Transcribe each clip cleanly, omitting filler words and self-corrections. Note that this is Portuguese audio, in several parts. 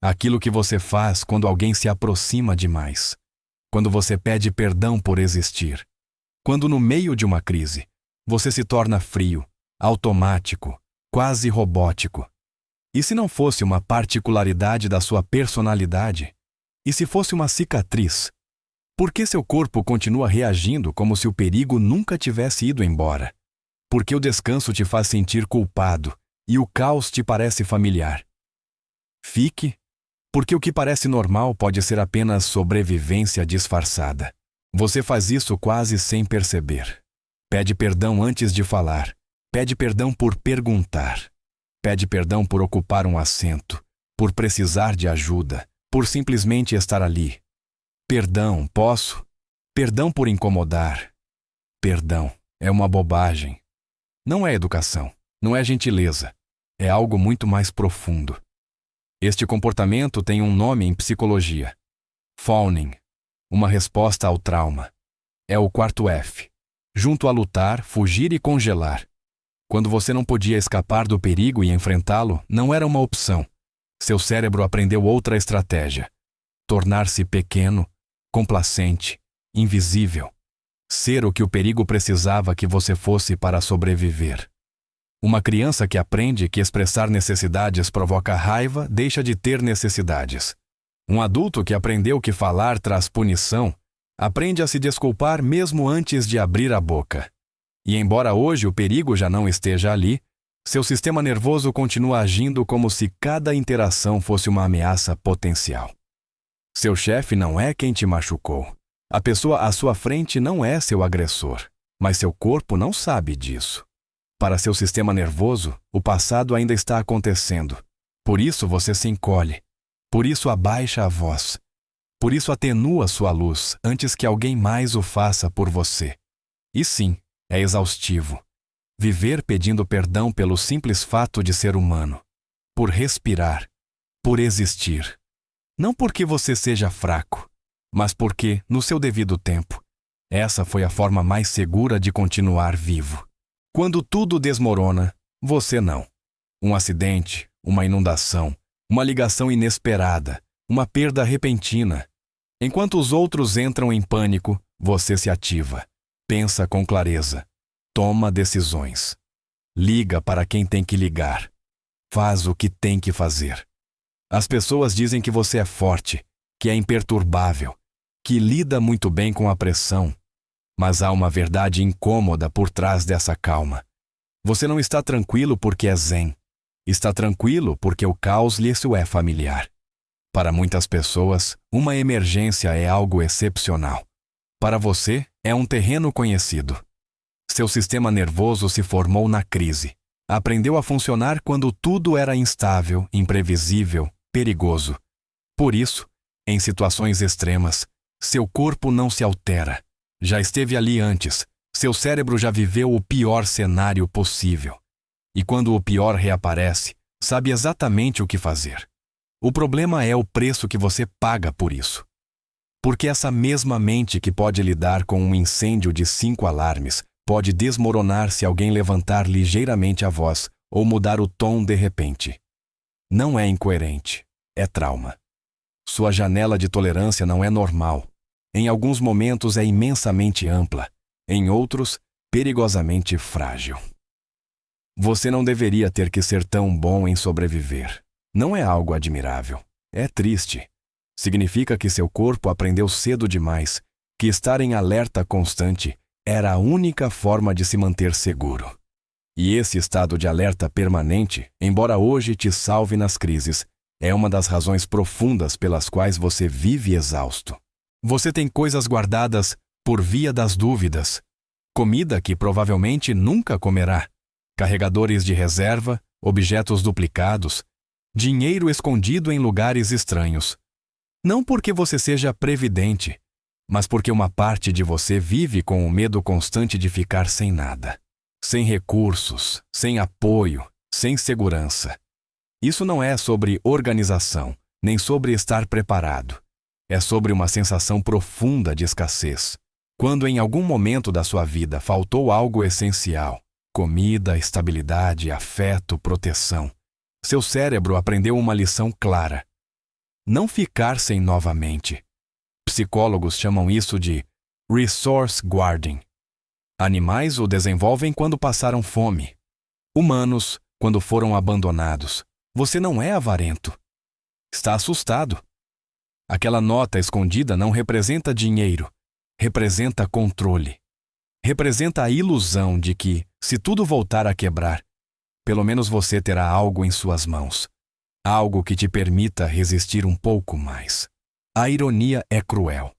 Aquilo que você faz quando alguém se aproxima demais. Quando você pede perdão por existir. Quando no meio de uma crise, você se torna frio, automático, quase robótico. E se não fosse uma particularidade da sua personalidade? E se fosse uma cicatriz? Por que seu corpo continua reagindo como se o perigo nunca tivesse ido embora? Por que o descanso te faz sentir culpado e o caos te parece familiar? Fique, porque o que parece normal pode ser apenas sobrevivência disfarçada. Você faz isso quase sem perceber. Pede perdão antes de falar. Pede perdão por perguntar. Pede perdão por ocupar um assento, por precisar de ajuda, por simplesmente estar ali. Perdão, posso? Perdão por incomodar. Perdão é uma bobagem. Não é educação, não é gentileza. É algo muito mais profundo. Este comportamento tem um nome em psicologia. Fawning, uma resposta ao trauma. É o quarto F. Junto a lutar, fugir e congelar. Quando você não podia escapar do perigo e enfrentá-lo, não era uma opção. Seu cérebro aprendeu outra estratégia. Tornar-se pequeno, complacente, invisível. Ser o que o perigo precisava que você fosse para sobreviver. Uma criança que aprende que expressar necessidades provoca raiva deixa de ter necessidades. Um adulto que aprendeu que falar traz punição aprende a se desculpar mesmo antes de abrir a boca. E embora hoje o perigo já não esteja ali, seu sistema nervoso continua agindo como se cada interação fosse uma ameaça potencial. Seu chefe não é quem te machucou. A pessoa à sua frente não é seu agressor, mas seu corpo não sabe disso. Para seu sistema nervoso, o passado ainda está acontecendo. Por isso você se encolhe. Por isso abaixa a voz. Por isso atenua sua luz antes que alguém mais o faça por você. E sim, é exaustivo. Viver pedindo perdão pelo simples fato de ser humano. Por respirar. Por existir. Não porque você seja fraco, mas porque, no seu devido tempo, essa foi a forma mais segura de continuar vivo. Quando tudo desmorona, você não. Um acidente, uma inundação, uma ligação inesperada, uma perda repentina. Enquanto os outros entram em pânico, você se ativa, pensa com clareza, toma decisões. Liga para quem tem que ligar. Faz o que tem que fazer. As pessoas dizem que você é forte, que é imperturbável, que lida muito bem com a pressão. Mas há uma verdade incômoda por trás dessa calma. Você não está tranquilo porque é zen. Está tranquilo porque o caos lhe é familiar. Para muitas pessoas, uma emergência é algo excepcional. Para você, é um terreno conhecido. Seu sistema nervoso se formou na crise. Aprendeu a funcionar quando tudo era instável, imprevisível, perigoso. Por isso, em situações extremas, seu corpo não se altera. Já esteve ali antes. Seu cérebro já viveu o pior cenário possível. E quando o pior reaparece, sabe exatamente o que fazer. O problema é o preço que você paga por isso. Porque essa mesma mente que pode lidar com um incêndio de 5 alarmes pode desmoronar se alguém levantar ligeiramente a voz ou mudar o tom de repente. Não é incoerente, é trauma. Sua janela de tolerância não é normal. Em alguns momentos é imensamente ampla, em outros, perigosamente frágil. Você não deveria ter que ser tão bom em sobreviver. Não é algo admirável. É triste. Significa que seu corpo aprendeu cedo demais que estar em alerta constante era a única forma de se manter seguro. E esse estado de alerta permanente, embora hoje te salve nas crises, é uma das razões profundas pelas quais você vive exausto. Você tem coisas guardadas por via das dúvidas, comida que provavelmente nunca comerá, carregadores de reserva, objetos duplicados, dinheiro escondido em lugares estranhos. Não porque você seja previdente, mas porque uma parte de você vive com o medo constante de ficar sem nada, sem recursos, sem apoio, sem segurança. Isso não é sobre organização, nem sobre estar preparado. É sobre uma sensação profunda de escassez. Quando em algum momento da sua vida faltou algo essencial, comida, estabilidade, afeto, proteção, seu cérebro aprendeu uma lição clara. não ficar sem novamente. Psicólogos chamam isso de resource guarding. Animais o desenvolvem quando passaram fome. Humanos, quando foram abandonados. Você não é avarento. Está assustado. Aquela nota escondida não representa dinheiro, representa controle. Representa a ilusão de que, se tudo voltar a quebrar, pelo menos você terá algo em suas mãos. Algo que te permita resistir um pouco mais. A ironia é cruel.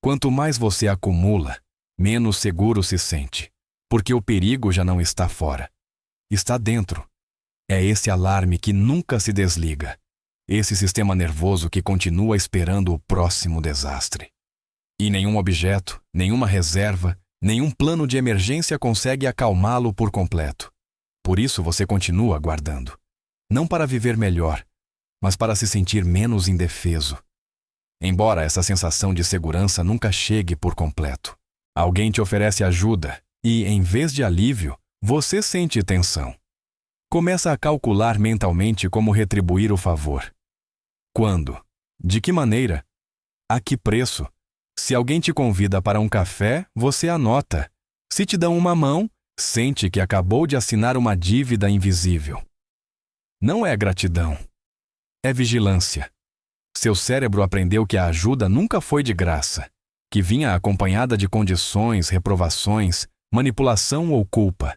Quanto mais você acumula, menos seguro se sente, porque o perigo já não está fora. Está dentro. É esse alarme que nunca se desliga. Esse sistema nervoso que continua esperando o próximo desastre. E nenhum objeto, nenhuma reserva, nenhum plano de emergência consegue acalmá-lo por completo. Por isso você continua guardando. Não para viver melhor, mas para se sentir menos indefeso. Embora essa sensação de segurança nunca chegue por completo. Alguém te oferece ajuda e, em vez de alívio, você sente tensão. Começa a calcular mentalmente como retribuir o favor. Quando? De que maneira? A que preço? Se alguém te convida para um café, você anota. Se te dão uma mão, sente que acabou de assinar uma dívida invisível. Não é gratidão. É vigilância. Seu cérebro aprendeu que a ajuda nunca foi de graça, que vinha acompanhada de condições, reprovações, manipulação ou culpa.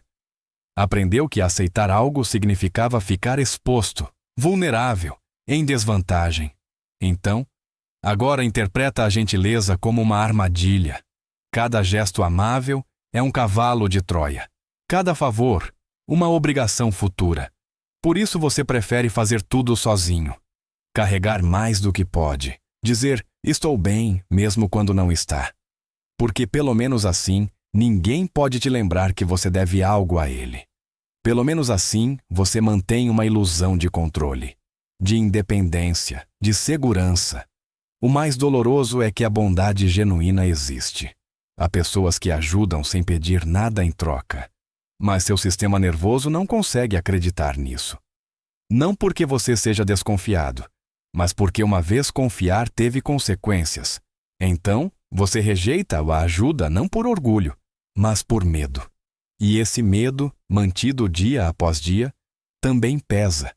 Aprendeu que aceitar algo significava ficar exposto, vulnerável, em desvantagem. Então, agora interpreta a gentileza como uma armadilha. Cada gesto amável é um cavalo de Troia. Cada favor, uma obrigação futura. Por isso você prefere fazer tudo sozinho. Carregar mais do que pode. Dizer, estou bem, mesmo quando não está. Porque pelo menos assim, ninguém pode te lembrar que você deve algo a ele. Pelo menos assim, você mantém uma ilusão de controle, de independência, de segurança. O mais doloroso é que a bondade genuína existe. Há pessoas que ajudam sem pedir nada em troca. Mas seu sistema nervoso não consegue acreditar nisso. Não porque você seja desconfiado, mas porque uma vez confiar teve consequências. Então, você rejeita a ajuda não por orgulho, mas por medo. E esse medo, mantido dia após dia, também pesa.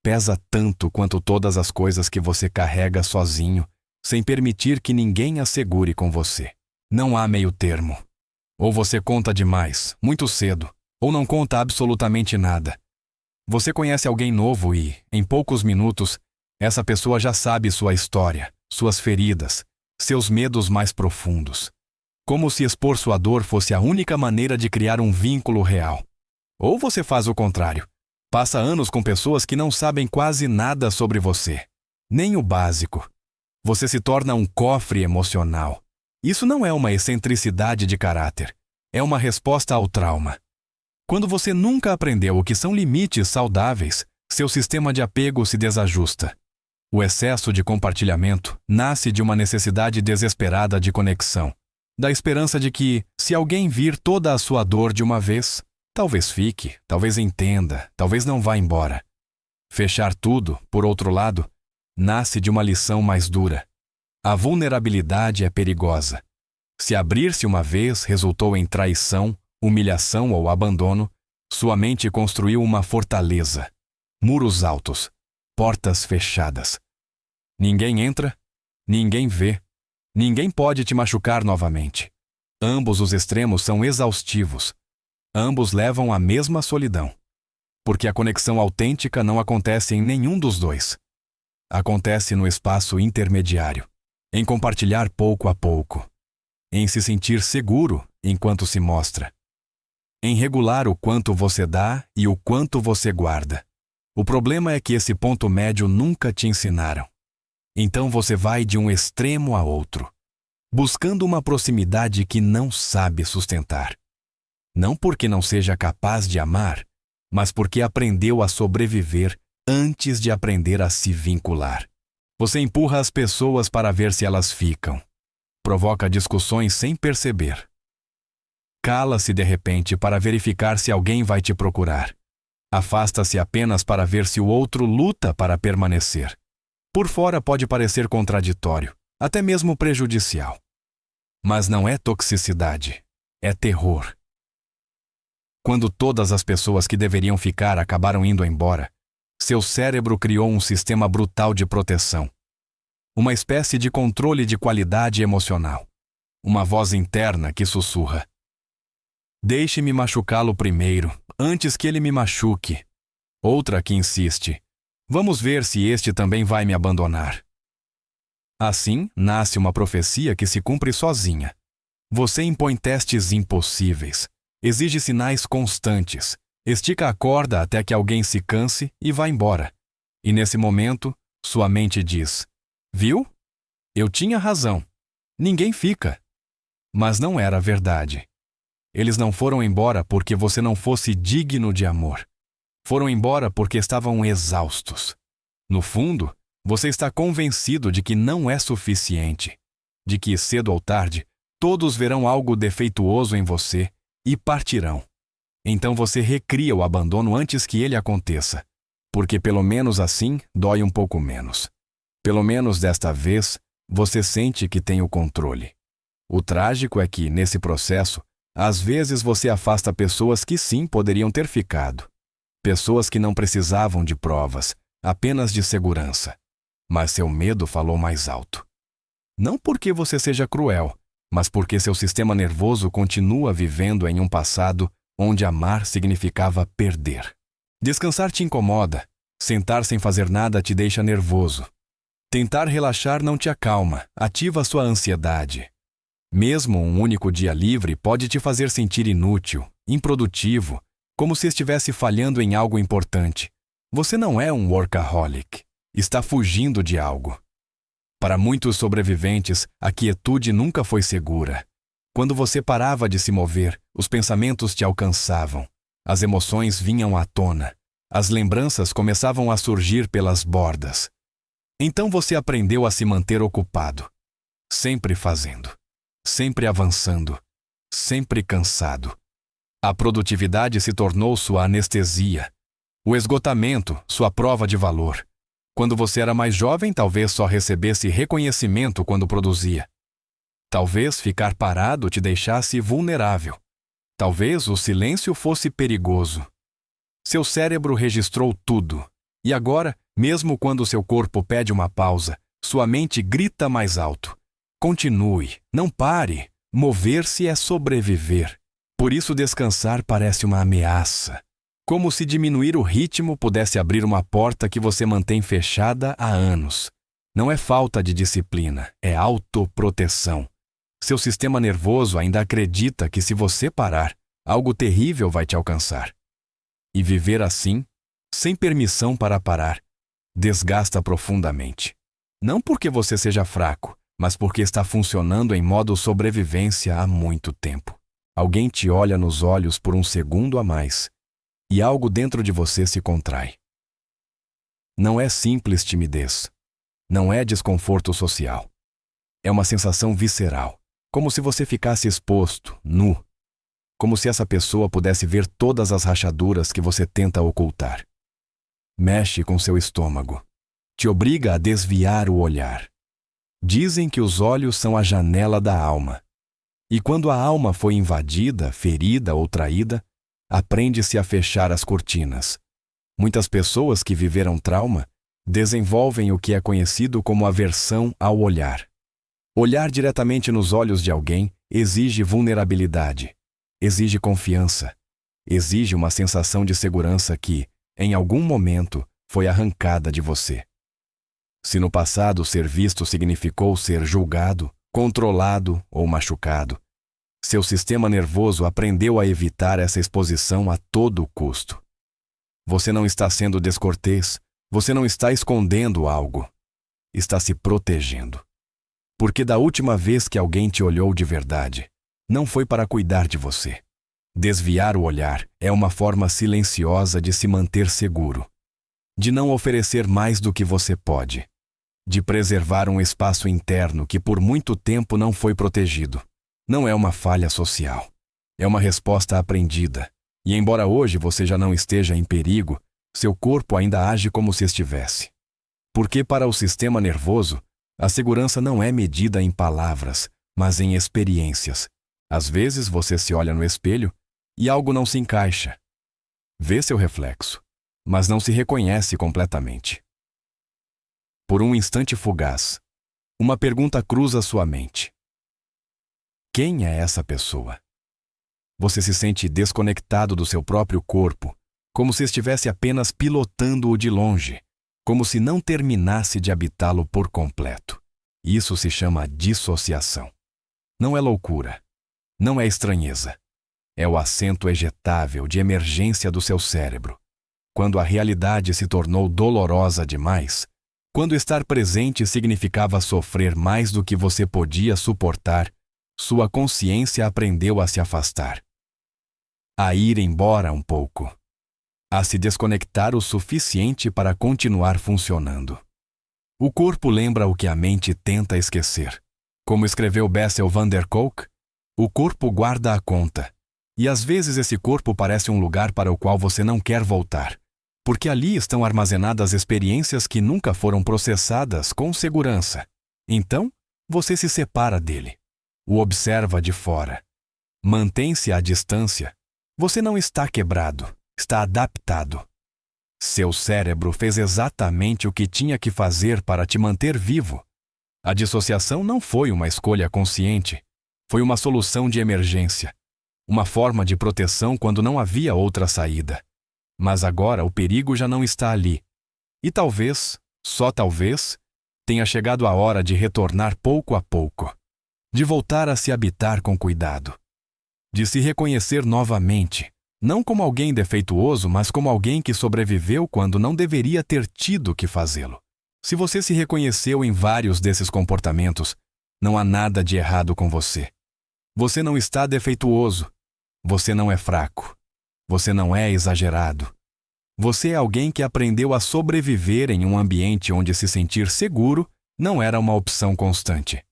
Pesa tanto quanto todas as coisas que você carrega sozinho, sem permitir que ninguém assegure com você. Não há meio termo. Ou você conta demais, muito cedo, ou não conta absolutamente nada. Você conhece alguém novo e, em poucos minutos, essa pessoa já sabe sua história, suas feridas, seus medos mais profundos. Como se expor sua dor fosse a única maneira de criar um vínculo real. Ou você faz o contrário. Passa anos com pessoas que não sabem quase nada sobre você. Nem o básico. Você se torna um cofre emocional. Isso não é uma excentricidade de caráter. É uma resposta ao trauma. Quando você nunca aprendeu o que são limites saudáveis, seu sistema de apego se desajusta. O excesso de compartilhamento nasce de uma necessidade desesperada de conexão. Da esperança de que, se alguém vir toda a sua dor de uma vez, talvez fique, talvez entenda, talvez não vá embora. Fechar tudo, por outro lado, nasce de uma lição mais dura. A vulnerabilidade é perigosa. Se abrir-se uma vez resultou em traição, humilhação ou abandono, sua mente construiu uma fortaleza. Muros altos, portas fechadas. Ninguém entra, ninguém vê. Ninguém pode te machucar novamente. Ambos os extremos são exaustivos. Ambos levam à mesma solidão. Porque a conexão autêntica não acontece em nenhum dos dois. Acontece no espaço intermediário, em compartilhar pouco a pouco, em se sentir seguro enquanto se mostra, em regular o quanto você dá e o quanto você guarda. O problema é que esse ponto médio nunca te ensinaram. Então você vai de um extremo a outro, buscando uma proximidade que não sabe sustentar. Não porque não seja capaz de amar, mas porque aprendeu a sobreviver antes de aprender a se vincular. Você empurra as pessoas para ver se elas ficam. Provoca discussões sem perceber. Cala-se de repente para verificar se alguém vai te procurar. Afasta-se apenas para ver se o outro luta para permanecer. Por fora pode parecer contraditório, até mesmo prejudicial. Mas não é toxicidade, é terror. Quando todas as pessoas que deveriam ficar acabaram indo embora, seu cérebro criou um sistema brutal de proteção. Uma espécie de controle de qualidade emocional. Uma voz interna que sussurra: deixe-me machucá-lo primeiro, antes que ele me machuque. Outra que insiste: vamos ver se este também vai me abandonar. Assim, nasce uma profecia que se cumpre sozinha. Você impõe testes impossíveis, exige sinais constantes, estica a corda até que alguém se canse e vá embora. E nesse momento, sua mente diz: viu? Eu tinha razão. Ninguém fica. Mas não era verdade. Eles não foram embora porque você não fosse digno de amor. Foram embora porque estavam exaustos. No fundo, você está convencido de que não é suficiente, de que cedo ou tarde todos verão algo defeituoso em você e partirão. Então você recria o abandono antes que ele aconteça, porque pelo menos assim dói um pouco menos. Pelo menos desta vez, você sente que tem o controle. O trágico é que, nesse processo, às vezes você afasta pessoas que sim poderiam ter ficado. Pessoas que não precisavam de provas, apenas de segurança. Mas seu medo falou mais alto. Não porque você seja cruel, mas porque seu sistema nervoso continua vivendo em um passado onde amar significava perder. Descansar te incomoda, sentar sem fazer nada te deixa nervoso. Tentar relaxar não te acalma, ativa sua ansiedade. Mesmo um único dia livre pode te fazer sentir inútil, improdutivo, como se estivesse falhando em algo importante. Você não é um workaholic, está fugindo de algo. Para muitos sobreviventes, a quietude nunca foi segura. Quando você parava de se mover, os pensamentos te alcançavam, as emoções vinham à tona, as lembranças começavam a surgir pelas bordas. Então você aprendeu a se manter ocupado, sempre fazendo, sempre avançando, sempre cansado. A produtividade se tornou sua anestesia, o esgotamento, sua prova de valor. Quando você era mais jovem, talvez só recebesse reconhecimento quando produzia. Talvez ficar parado te deixasse vulnerável. Talvez o silêncio fosse perigoso. Seu cérebro registrou tudo. E agora, mesmo quando seu corpo pede uma pausa, sua mente grita mais alto. Continue, não pare. Mover-se é sobreviver. Por isso descansar parece uma ameaça. Como se diminuir o ritmo pudesse abrir uma porta que você mantém fechada há anos. Não é falta de disciplina, é autoproteção. Seu sistema nervoso ainda acredita que se você parar, algo terrível vai te alcançar. E viver assim, sem permissão para parar, desgasta profundamente. Não porque você seja fraco, mas porque está funcionando em modo sobrevivência há muito tempo. Alguém te olha nos olhos por um segundo a mais, e algo dentro de você se contrai. Não é simples timidez. Não é desconforto social. É uma sensação visceral, como se você ficasse exposto, nu. Como se essa pessoa pudesse ver todas as rachaduras que você tenta ocultar. Mexe com seu estômago. Te obriga a desviar o olhar. Dizem que os olhos são a janela da alma. E quando a alma foi invadida, ferida ou traída, aprende-se a fechar as cortinas. Muitas pessoas que viveram trauma desenvolvem o que é conhecido como aversão ao olhar. Olhar diretamente nos olhos de alguém exige vulnerabilidade, exige confiança, exige uma sensação de segurança que, em algum momento, foi arrancada de você. Se no passado ser visto significou ser julgado, controlado ou machucado, seu sistema nervoso aprendeu a evitar essa exposição a todo custo. Você não está sendo descortês, você não está escondendo algo. Está se protegendo. Porque da última vez que alguém te olhou de verdade, não foi para cuidar de você. Desviar o olhar é uma forma silenciosa de se manter seguro, de não oferecer mais do que você pode, de preservar um espaço interno que por muito tempo não foi protegido. Não é uma falha social. É uma resposta aprendida. E embora hoje você já não esteja em perigo, seu corpo ainda age como se estivesse. Porque para o sistema nervoso, a segurança não é medida em palavras, mas em experiências. Às vezes você se olha no espelho e algo não se encaixa. Vê seu reflexo, mas não se reconhece completamente. Por um instante fugaz, uma pergunta cruza sua mente. Quem é essa pessoa? Você se sente desconectado do seu próprio corpo, como se estivesse apenas pilotando-o de longe, como se não terminasse de habitá-lo por completo. Isso se chama dissociação. Não é loucura, não é estranheza. É o assento ejetável de emergência do seu cérebro. Quando a realidade se tornou dolorosa demais, quando estar presente significava sofrer mais do que você podia suportar, sua consciência aprendeu a se afastar, a ir embora um pouco, a se desconectar o suficiente para continuar funcionando. O corpo lembra o que a mente tenta esquecer. Como escreveu Bessel van der Kolk, o corpo guarda a conta. E às vezes esse corpo parece um lugar para o qual você não quer voltar, porque ali estão armazenadas experiências que nunca foram processadas com segurança. Então, você se separa dele, o observa de fora, mantém-se à distância. Você não está quebrado, está adaptado. Seu cérebro fez exatamente o que tinha que fazer para te manter vivo. A dissociação não foi uma escolha consciente, foi uma solução de emergência. Uma forma de proteção quando não havia outra saída. Mas agora o perigo já não está ali. E talvez, só talvez, tenha chegado a hora de retornar pouco a pouco. De voltar a se habitar com cuidado. De se reconhecer novamente, não como alguém defeituoso, mas como alguém que sobreviveu quando não deveria ter tido que fazê-lo. Se você se reconheceu em vários desses comportamentos, não há nada de errado com você. Você não está defeituoso. Você não é fraco. Você não é exagerado. Você é alguém que aprendeu a sobreviver em um ambiente onde se sentir seguro não era uma opção constante.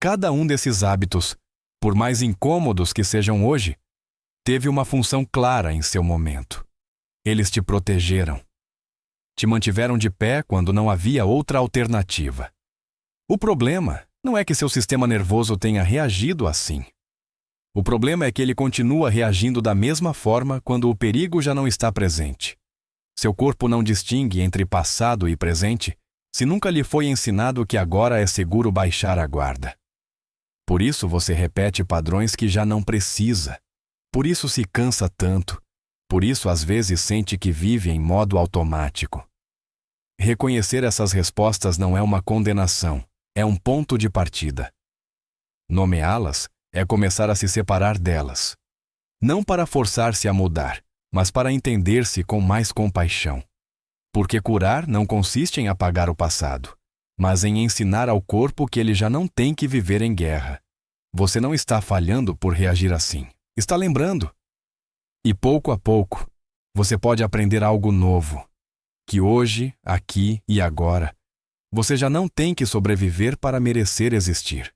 Cada um desses hábitos, por mais incômodos que sejam hoje, teve uma função clara em seu momento. Eles te protegeram. Te mantiveram de pé quando não havia outra alternativa. O problema não é que seu sistema nervoso tenha reagido assim. O problema é que ele continua reagindo da mesma forma quando o perigo já não está presente. Seu corpo não distingue entre passado e presente se nunca lhe foi ensinado que agora é seguro baixar a guarda. Por isso você repete padrões que já não precisa. Por isso se cansa tanto. Por isso às vezes sente que vive em modo automático. Reconhecer essas respostas não é uma condenação, é um ponto de partida. Nomeá-las é começar a se separar delas. Não para forçar-se a mudar, mas para entender-se com mais compaixão. Porque curar não consiste em apagar o passado, mas em ensinar ao corpo que ele já não tem que viver em guerra. Você não está falhando por reagir assim. Está lembrando. E pouco a pouco, você pode aprender algo novo. Que hoje, aqui e agora, você já não tem que sobreviver para merecer existir.